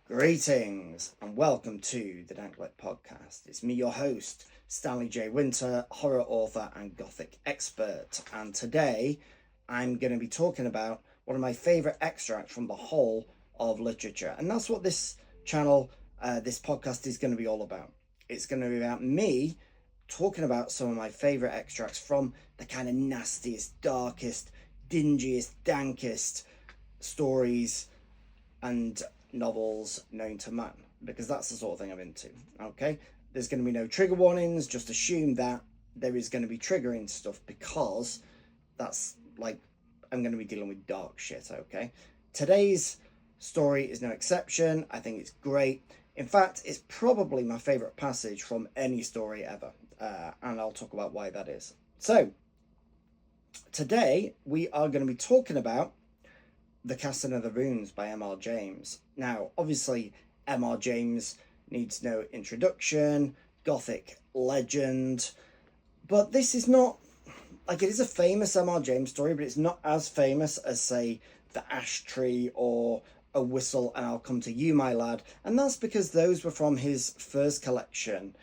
Greetings and welcome to the Dank Lit podcast. It's me, your host, Stanley J Winter, horror author and Gothic expert. And today I'm going to be talking about one of my favourite extracts from the whole of literature. And that's what this channel, this podcast is going to be all about. It's going to be about me talking about some of my favourite extracts from the kind of nastiest, darkest, dingiest, dankest stories and novels known to man, because that's the sort of thing I'm into. Okay, there's going to be no trigger warnings. Just assume that there is going to be triggering stuff, because that's like, I'm going to be dealing with dark shit. Okay, today's story is no exception. I think it's great. In fact, it's probably my favorite passage from any story ever, and I'll talk about why that is. So today we are going to be talking about The Casting of the Runes by R.James. Now, obviously, R.James needs no introduction, Gothic legend, but this is not, like, it is a famous R.James story, but it's not as famous as, say, The Ash Tree or A Whistle and I'll Come to You, My Lad, and that's because those were from his first collection,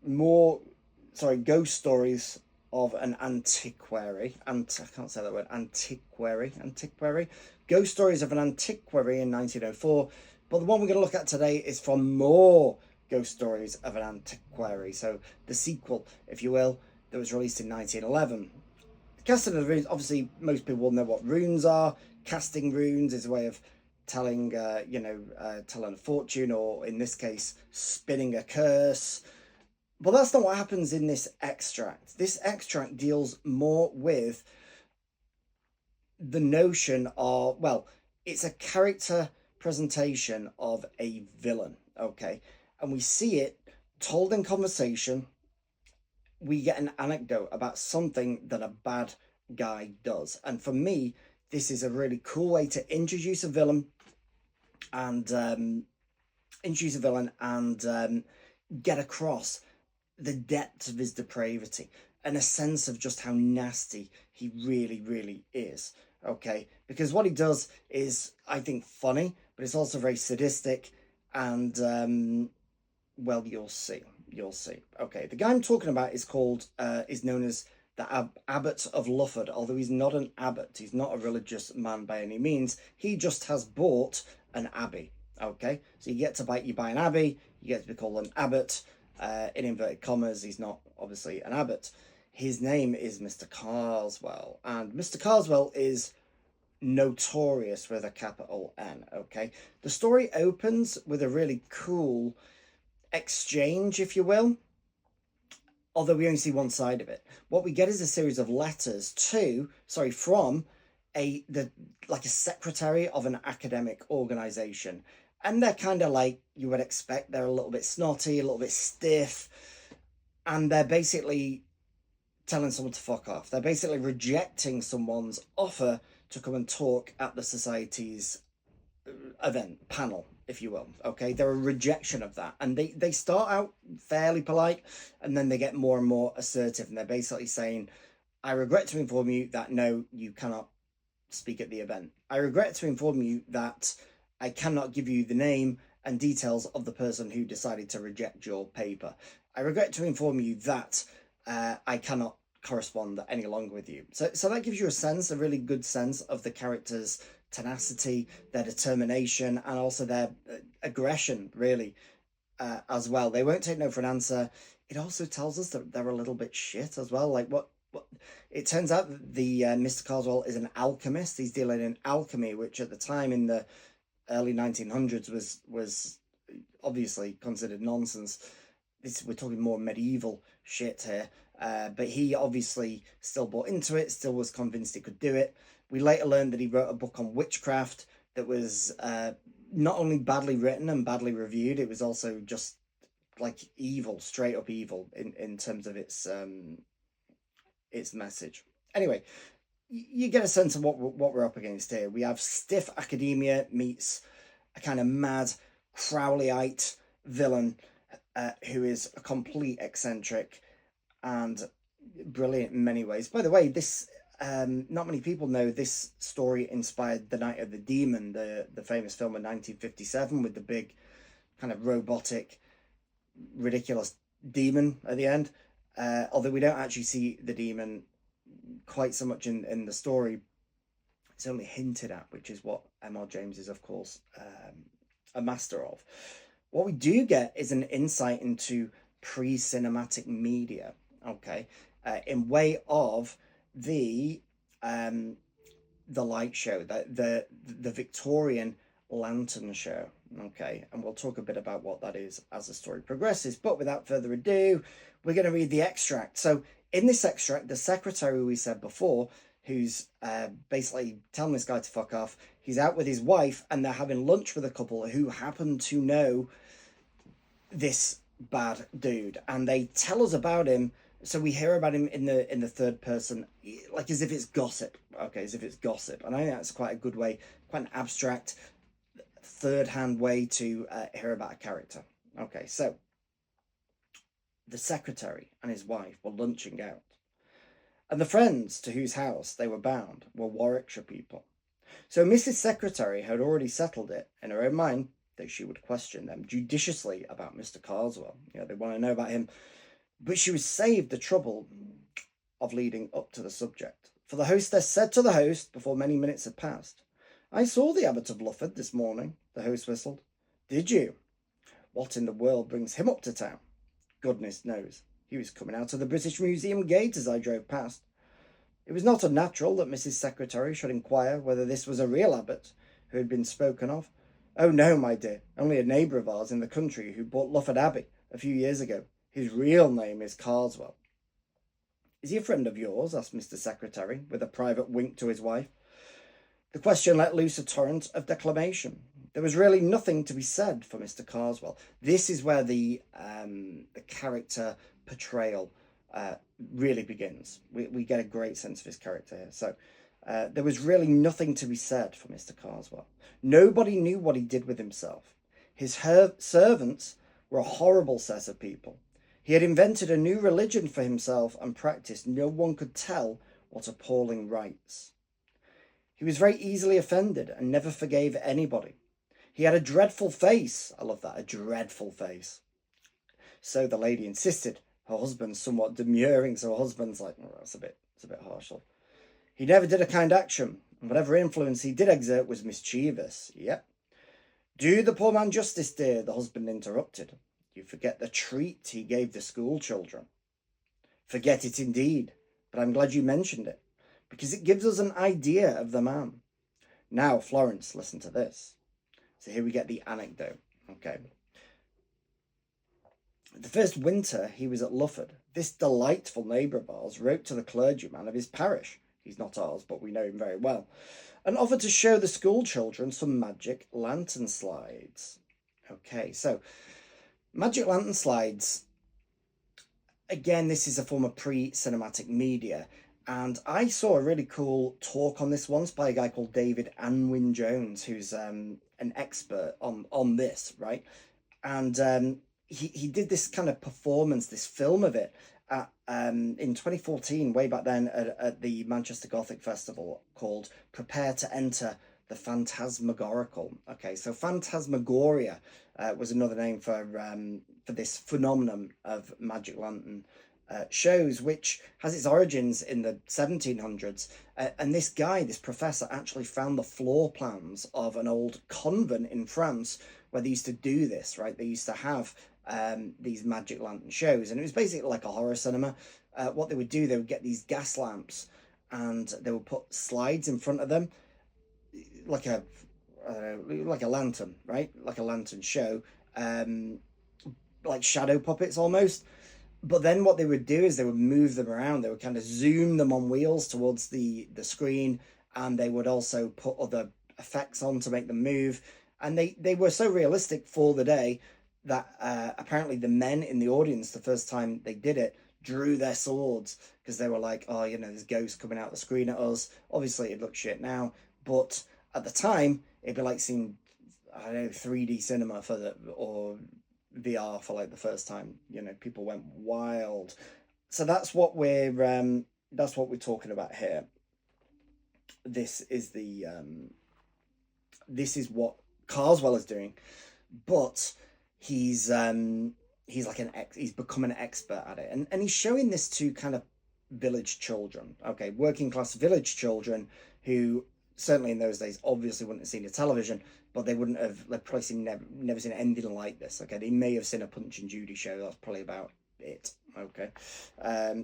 ghost stories of an antiquary, I can't say that word, antiquary, ghost stories of an antiquary in 1904, but the one we're going to look at today is from more ghost stories of an antiquary, so the sequel, if you will, that was released in 1911. Casting of the Runes, obviously most people will know what runes are. Casting runes is a way of telling, telling a fortune, or in this case, spinning a curse. But that's not what happens in this extract. This extract deals more with the notion of, well, it's a character presentation of a villain, okay? And we see it told in conversation. We get an anecdote about something that a bad guy does. And for me, this is a really cool way to introduce a villain and get across the depth of his depravity and a sense of just how nasty he really, really is. Okay, because what he does is, I think, funny, but it's also very sadistic, and well, you'll see. Okay, the guy I'm talking about is known as the Abbot of Lufford, although he's not an abbot. He's not a religious man by any means. He just has bought an abbey. Okay, so you buy an abbey, you get to be called an abbot. In inverted commas, he's not obviously an abbot. His name is Mr. Carswell, and Mr. Carswell is notorious with a capital N, okay? The story opens with a really cool exchange, if you will, although we only see one side of it. What we get is a series of letters from a secretary of an academic organization. And they're kind of like you would expect. They're a little bit snotty, a little bit stiff, and they're basically telling someone to fuck off. They're basically rejecting someone's offer to come and talk at the society's event, panel, if you will. Okay, they're a rejection of that. And they start out fairly polite, and then they get more and more assertive, and they're basically saying, I regret to inform you that no, you cannot speak at the event. I regret to inform you that I cannot give you the name and details of the person who decided to reject your paper. I regret to inform you that I cannot correspond any longer with you. So that gives you a really good sense of the character's tenacity, their determination, and also their aggression, really, as well. They won't take no for an answer. It also tells us that they're a little bit shit as well. Like what it turns out that the Mr. Carswell is an alchemist. He's dealing in alchemy, which at the time in the early 1900s was obviously considered nonsense. We're talking more medieval shit here, but he obviously still bought into it, still was convinced he could do it. We later learned that he wrote a book on witchcraft that was not only badly written and badly reviewed, it was also just like evil, straight up evil in terms of its message. Anyway, you get a sense of what we're up against here. We have stiff academia meets a kind of mad Crowleyite villain who is a complete eccentric and brilliant in many ways. By the way, this not many people know this story inspired The Night of the Demon, the famous film of 1957 with the big kind of robotic, ridiculous demon at the end. Although we don't actually see the demon quite so much in the story, it's only hinted at, which is what R.James is, of course, a master of. What we do get is an insight into pre-cinematic media, okay, in way of the light show, the Victorian lantern show, okay, and we'll talk a bit about what that is as the story progresses. But without further ado, we're going to read the extract. So in this extract, the secretary we said before, who's basically telling this guy to fuck off, he's out with his wife and they're having lunch with a couple who happen to know this bad dude, and they tell us about him. So we hear about him in the third person, like as if it's gossip, okay, as if it's gossip. And I think that's quite a good way, quite an abstract third-hand way to hear about a character. Okay, so the secretary and his wife were lunching out, and the friends to whose house they were bound were Warwickshire people. So Mrs. Secretary had already settled it in her own mind that she would question them judiciously about Mr. Carswell. You know, they want to know about him. But she was saved the trouble of leading up to the subject. For the hostess said to the host before many minutes had passed, "I saw the Abbot of Lufford this morning," the host whistled. "Did you? What in the world brings him up to town?" "Goodness knows. He was coming out of the British Museum gate as I drove past." It was not unnatural that Mrs. Secretary should inquire whether this was a real abbot who had been spoken of. "Oh no, my dear, only a neighbour of ours in the country who bought Lufford Abbey a few years ago. His real name is Carswell." "Is he a friend of yours?" asked Mr. Secretary, with a private wink to his wife. The question let loose a torrent of declamation. There was really nothing to be said for Mr. Carswell. This is where the character portrayal really begins. We get a great sense of his character here. So there was really nothing to be said for Mr. Carswell. Nobody knew what he did with himself. His servants were a horrible set of people. He had invented a new religion for himself and practiced no one could tell what appalling rites. He was very easily offended and never forgave anybody. He had a dreadful face. I love that, a dreadful face. So the lady insisted, her husband somewhat demurring, so her husband's like, "Oh, it's a bit harsh." He never did a kind action, and whatever influence he did exert was mischievous. Yep. "Do the poor man justice, dear," the husband interrupted. "You forget the treat he gave the school children." "Forget it indeed, but I'm glad you mentioned it, because it gives us an idea of the man. Now, Florence, listen to this." So here we get the anecdote, okay. "The first winter he was at Lufford, this delightful neighbour of ours wrote to the clergyman of his parish, he's not ours, but we know him very well, and offered to show the school children some magic lantern slides." Okay, so magic lantern slides, again, this is a form of pre-cinematic media, and I saw a really cool talk on this once by a guy called David Anwyn Jones, who's an expert on this, right? And he did this kind of performance, this film of it, in 2014, way back then, at the Manchester Gothic Festival, called Prepare to Enter the Phantasmagorical. Okay, so phantasmagoria was another name for this phenomenon of magic lantern shows, which has its origins in the 1700s. And this guy, this professor, actually found the floor plans of an old convent in France where they used to do this, right? They used to have these magic lantern shows, and it was basically like a horror cinema. What they would do, they would get these gas lamps and they would put slides in front of them, like a lantern, right? Like a lantern show, like shadow puppets almost. But then what they would do is they would move them around. They would kind of zoom them on wheels towards the screen, and they would also put other effects on to make them move. And they were so realistic for the day that apparently the men in the audience, the first time they did it, drew their swords, because they were like, "Oh, you know, there's ghosts coming out the screen at us." Obviously, it looks shit now, but at the time, it'd be like seeing, I don't know, 3D cinema or VR for like the first time. You know, people went wild. So that's what we're talking about here. this is the this is what Carswell is doing, but he's like he's become an expert at it, and he's showing this to kind of village children, okay, working class village children who certainly in those days obviously wouldn't have seen a television, but they wouldn't have, they've probably seen never seen anything like this. Okay, they may have seen a Punch and Judy show. That's probably about it. Okay,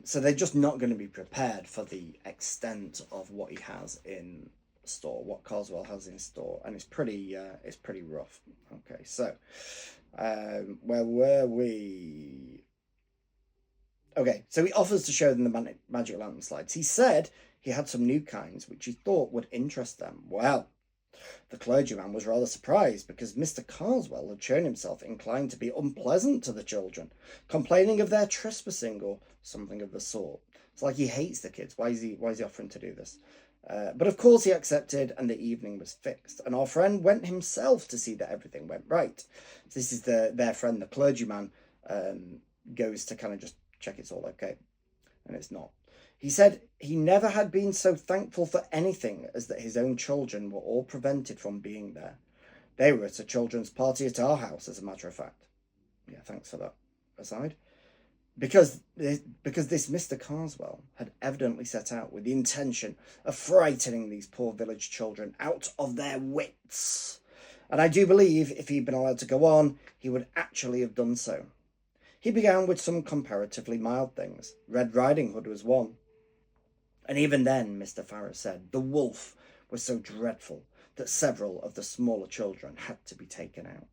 so they're just not going to be prepared for the extent of what he has in store, what Carswell has in store, and it's pretty rough. Okay, so where were we? Okay, so he offers to show them the magic lantern slides. He said he had some new kinds which he thought would interest them. Well, the clergyman was rather surprised because Mr. Carswell had shown himself inclined to be unpleasant to the children, complaining of their trespassing or something of the sort. It's like he hates the kids. Why is he offering to do this? But of course he accepted, and the evening was fixed, and our friend went himself to see that everything went right. So this is their friend, the clergyman, goes to kind of just check it's all okay, and it's not. He said he never had been so thankful for anything as that his own children were all prevented from being there. They were at a children's party at our house, as a matter of fact. Yeah, thanks for that aside. Because this Mr. Carswell had evidently set out with the intention of frightening these poor village children out of their wits. And I do believe if he'd been allowed to go on, he would actually have done so. He began with some comparatively mild things. Red Riding Hood was one. And even then, Mr. Farrar said, the wolf was so dreadful that several of the smaller children had to be taken out.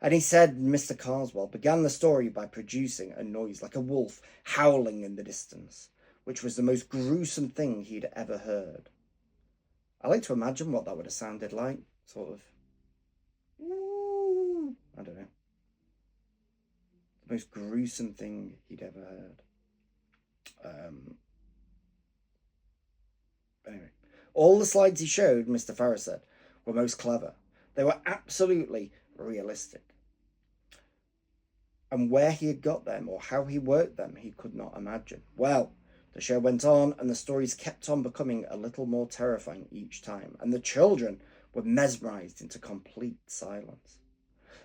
And he said Mr. Carswell began the story by producing a noise like a wolf howling in the distance, which was the most gruesome thing he'd ever heard. I like to imagine what that would have sounded like, sort of, I don't know. The most gruesome thing he'd ever heard. Anyway, all the slides he showed, Mr. Farrar said, were most clever. They were absolutely realistic. And where he had got them or how he worked them, he could not imagine. Well, the show went on, and the stories kept on becoming a little more terrifying each time, and the children were mesmerised into complete silence.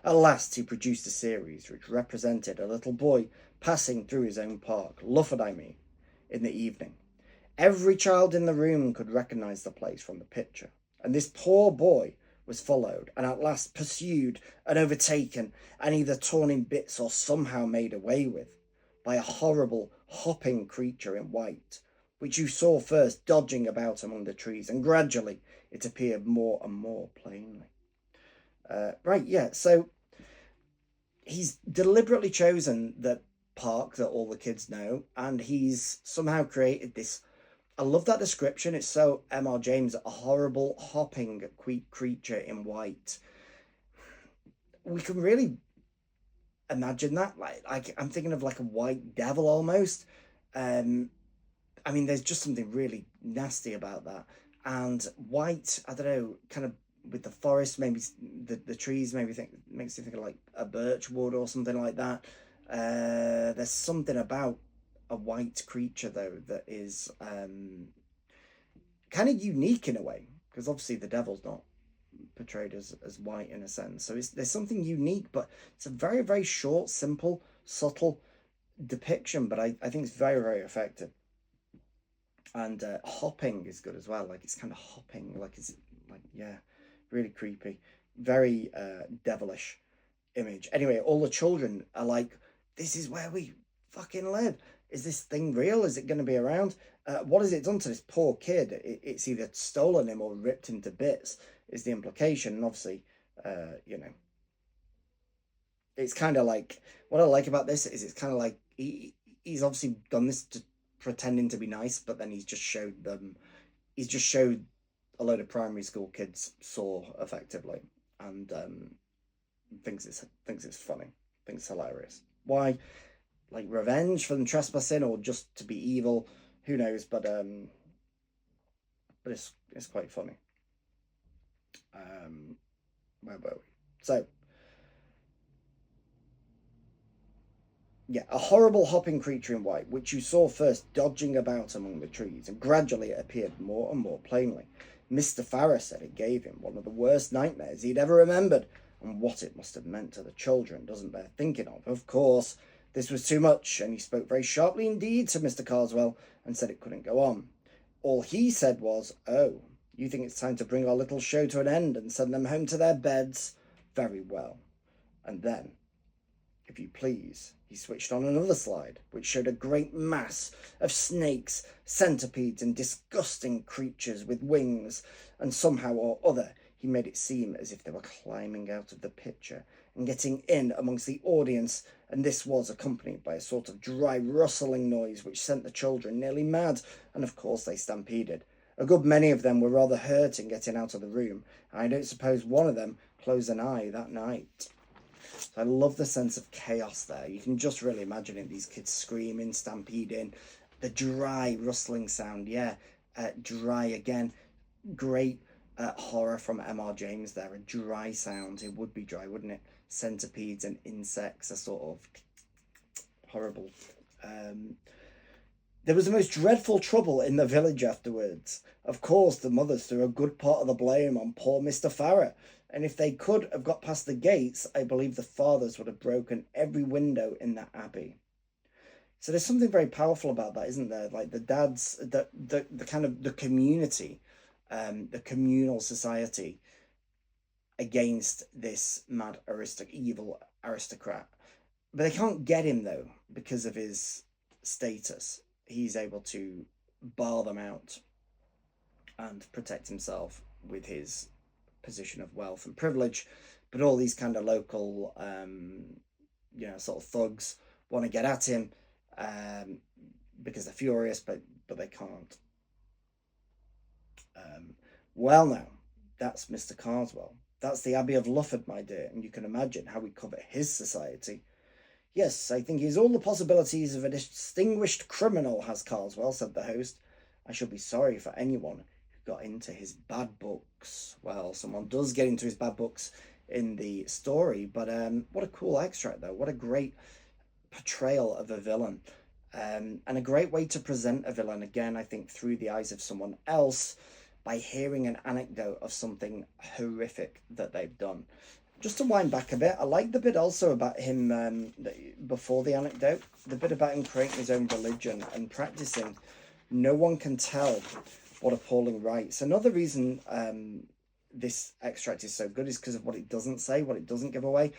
At last he produced a series which represented a little boy passing through his own park, Lufford I mean, in the evening. Every child in the room could recognise the place from the picture, and this poor boy was followed and at last pursued and overtaken and either torn in bits or somehow made away with by a horrible hopping creature in white, which you saw first dodging about among the trees, and gradually it appeared more and more plainly. Right, yeah, so he's deliberately chosen the park that all the kids know, and he's somehow created this. I love that description. It's so R.James, a horrible hopping creature in white. We can really imagine that. Like I'm thinking of like a white devil almost. I mean, there's just something really nasty about that. And white, I don't know, kind of with the forest, maybe the trees, maybe makes you think of like a birch wood or something like that. There's something about a white creature though that is kind of unique in a way, because obviously the devil's not portrayed as white in a sense, so there's something unique, but it's a very, very short, simple, subtle depiction, but I think it's very, very effective. And hopping is good as well, like it's kind of hopping, like it's like, yeah, really creepy, very devilish image. Anyway, all the children are like, this is where we fucking live. Is this thing real? Is it going to be around? What has it done to this poor kid? It's either stolen him or ripped him to bits, is the implication. And obviously, you know, it's kind of like, what I like about this is it's kind of like he's obviously done this to pretending to be nice, but then he's just showed a load of primary school kids Saw effectively, and thinks it's funny, thinks it's hilarious. Why? Like revenge for them trespassing or just to be evil, who knows, but it's quite funny. Where were we? So Yeah, a horrible hopping creature in white, which you saw first dodging about among the trees, and gradually it appeared more and more plainly. Mr. Farrer said it gave him one of the worst nightmares he'd ever remembered, and what it must have meant to the children doesn't bear thinking of. Of course, this was too much, and he spoke very sharply indeed to Mr. Carswell, and said it couldn't go on. All he said was, "Oh, you think it's time to bring our little show to an end and send them home to their beds? Very well." And then, if you please, he switched on another slide, which showed a great mass of snakes, centipedes, and disgusting creatures with wings, and somehow or other he made it seem as if they were climbing out of the picture and getting in amongst the audience, and this was accompanied by a sort of dry rustling noise which sent the children nearly mad, and of course they stampeded. A good many of them were rather hurt in getting out of the room, and I don't suppose one of them closed an eye that night. So I love the sense of chaos there. You can just really imagine it, these kids screaming, stampeding, the dry rustling sound, dry again. Great horror from R.James there, a dry sound. It would be dry, wouldn't it? Centipedes and insects are sort of horrible. There was the most dreadful trouble in the village afterwards. Of course, the mothers threw a good part of the blame on poor Mr. Farrer, and if they could have got past the gates, I believe the fathers would have broken every window in that abbey. So there's something very powerful about that, isn't there? Like the dads, the kind of the community, the communal society against this mad evil aristocrat. But they can't get him though because of his status. He's able to bar them out and protect himself with his position of wealth and privilege. But all these kind of local sort of thugs want to get at him because they're furious, but they can't. Well, now that's Mr. Carswell. That's the Abbey of Lufford, my dear, and you can imagine how we cover his society. Yes, I think he's all the possibilities of a distinguished criminal, has Carswell, said the host. I should be sorry for anyone who got into his bad books. Well, someone does get into his bad books in the story, but what a cool extract, though. What a great portrayal of a villain. And a great way to present a villain, again, I think, through the eyes of someone else by hearing an anecdote of something horrific that they've done. Just to wind back a bit, I like the bit also about him before the anecdote, the bit about him creating his own religion and practicing. No one can tell what appalling rites. Another reason this extract is so good is because of what it doesn't say, what it doesn't give away.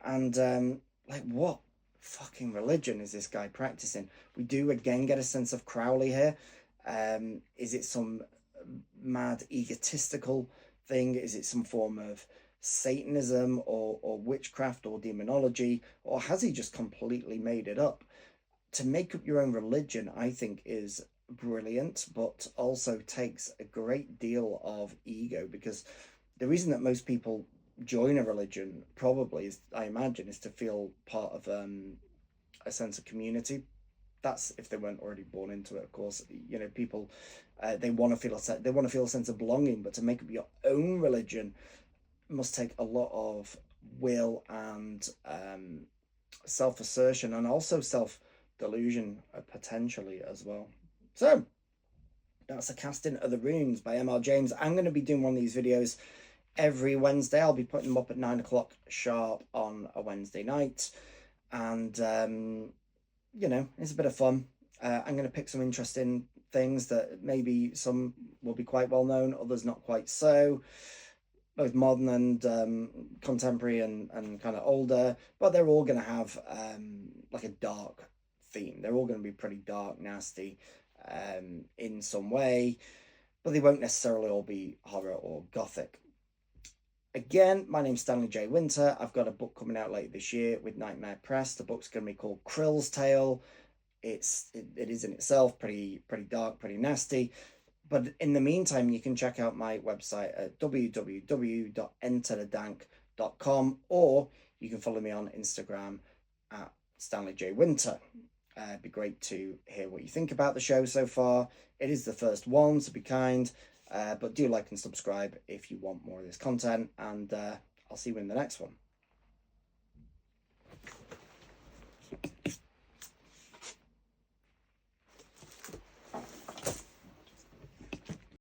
And what fucking religion is this guy practicing? We do again get a sense of Crowley here. Is it some mad egotistical thing? Is it some form of Satanism or witchcraft or demonology, or has he just completely made it up? To make up your own religion, I think, is brilliant, but also takes a great deal of ego, because the reason that most people join a religion probably is, I imagine, is to feel part of a sense of community. That's if they weren't already born into it, of course. People they want to feel a sense of belonging, but to make up your own religion must take a lot of will and self-assertion, and also self-delusion potentially as well. So that's a casting of the runes by R.James. I'm going to be doing one of these videos every Wednesday. I'll be putting them up at 9 o'clock sharp on a Wednesday night, and it's a bit of fun. I'm going to pick some interesting things that maybe some will be quite well known, others not quite so, both modern and contemporary and kind of older, but they're all going to have like a dark theme. They're all going to be pretty dark, nasty in some way, but they won't necessarily all be horror or gothic. Again, my name's Stanley J Winter. I've got a book coming out later this year with Nightmare Press. The book's going to be called Krill's Tale. It is in itself pretty dark, pretty nasty. But in the meantime, you can check out my website at www.enterthedank.com, or you can follow me on Instagram at Stanley J Winter. It'd be great to hear what you think about the show so far. It is the first one, so be kind. But do like and subscribe if you want more of this content, and I'll see you in the next one.